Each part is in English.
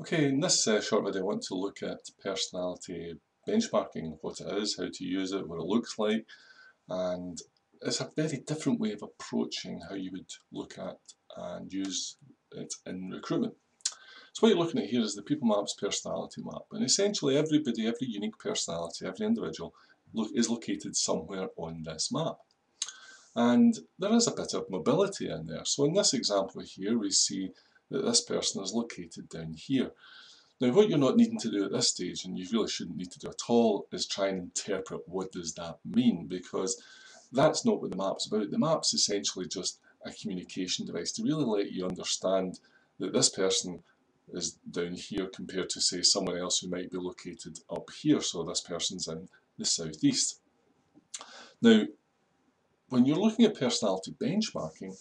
Okay, in this short video I want to look at personality benchmarking, what it is, how to use it, what it looks like, and it's a very different way of approaching how you would look at and use it in recruitment. So what you're looking at here is the People Maps personality map, and essentially everybody, every unique personality, every individual is located somewhere on this map. And there is a bit of mobility in there. So in this example here we see that this person is located down here. Now what you're not needing to do at this stage, and you really shouldn't need to do at all, is try and interpret what does that mean, because that's not what the map's about. The map's essentially just a communication device to really let you understand that this person is down here compared to, say, someone else who might be located up here. So this person's in the southeast. Now, when you're looking at personality benchmarking,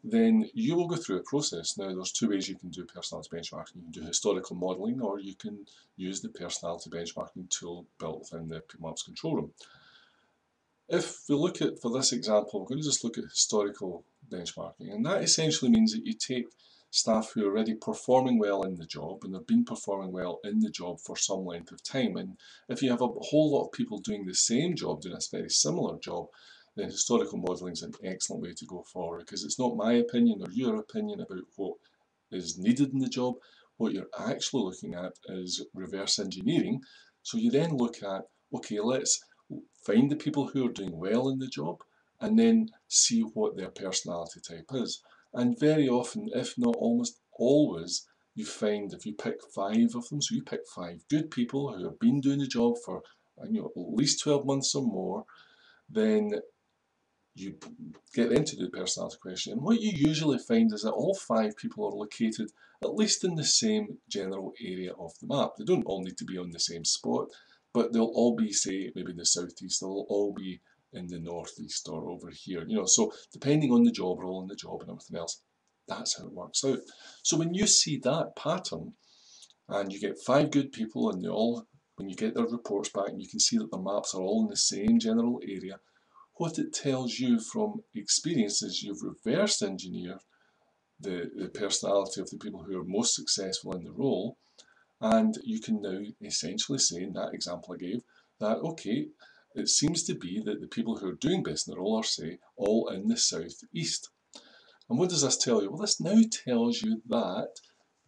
then you will go through a process. Now, there's two ways you can do personality benchmarking. You can do historical modelling, or you can use the personality benchmarking tool built within the People Maps control room. If we look at, for this example, we're going to just look at historical benchmarking, and that essentially means that you take staff who are already performing well in the job, and they've been performing well in the job for some length of time. And if you have a whole lot of people doing the same job, doing a very similar job, then historical modelling is an excellent way to go forward, because it's not my opinion or your opinion about what is needed in the job. What you're actually looking at is reverse engineering. So you then look at, okay, let's find the people who are doing well in the job and then see what their personality type is. And very often, if not almost always, you find if you pick 5 of them, so you pick 5 good people who have been doing the job for at least 12 months or more, then you get them to do the personality question. And what you usually find is that all 5 people are located at least in the same general area of the map. They don't all need to be on the same spot, but they'll all be, say, maybe in the southeast, they'll all be in the northeast or over here. So depending on the job role and the job and everything else, that's how it works out. So when you see that pattern and you get 5 good people and they all, when you get their reports back, and you can see that the maps are all in the same general area, what it tells you from experience is you've reverse engineered the personality of the people who are most successful in the role, and you can now essentially say, in that example I gave, that okay, it seems to be that the people who are doing best in the role are, say, all in the southeast. And what does this tell you? Well, this now tells you that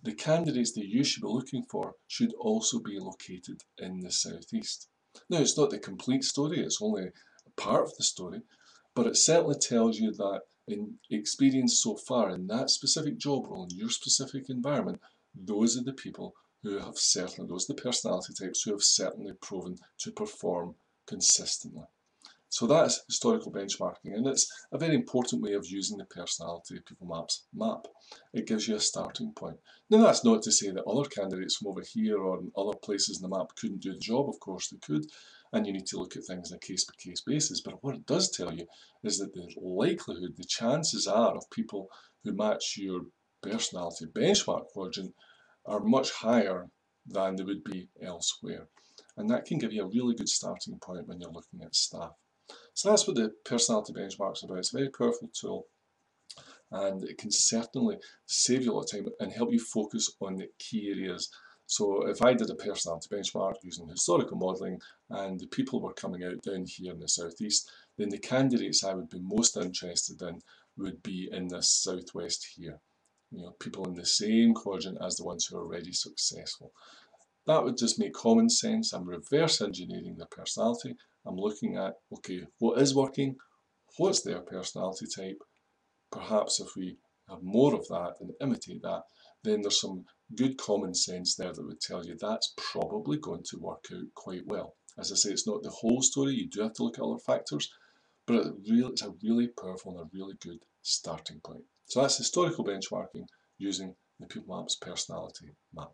the candidates that you should be looking for should also be located in the southeast. Now, it's not the complete story, it's only a part of the story, but it certainly tells you that in experience so far in that specific job role, in your specific environment, those are the people who have certainly, those are the personality types who have certainly proven to perform consistently. So that's historical benchmarking, and it's a very important way of using the personality People Maps map. It gives you a starting point. Now that's not to say that other candidates from over here or in other places in the map couldn't do the job. Of course they could, and you need to look at things on a case-by-case basis. But what it does tell you is that the likelihood, the chances are of people who match your personality benchmark quadrant are much higher than they would be elsewhere. And that can give you a really good starting point when you're looking at staff. So that's what the personality benchmark is about. It's a very powerful tool, and it can certainly save you a lot of time and help you focus on the key areas. So if I did a personality benchmark using historical modelling and the people were coming out down here in the southeast, then the candidates I would be most interested in would be in this southwest here. People in the same quadrant as the ones who are already successful. That would just make common sense. I'm reverse engineering their personality. I'm looking at, okay, what is working? What's their personality type? Perhaps if we have more of that and imitate that, then there's some good common sense there that would tell you that's probably going to work out quite well. As I say, it's not the whole story. You do have to look at other factors, but it's a really powerful and a really good starting point. So that's historical benchmarking using the People Maps personality map.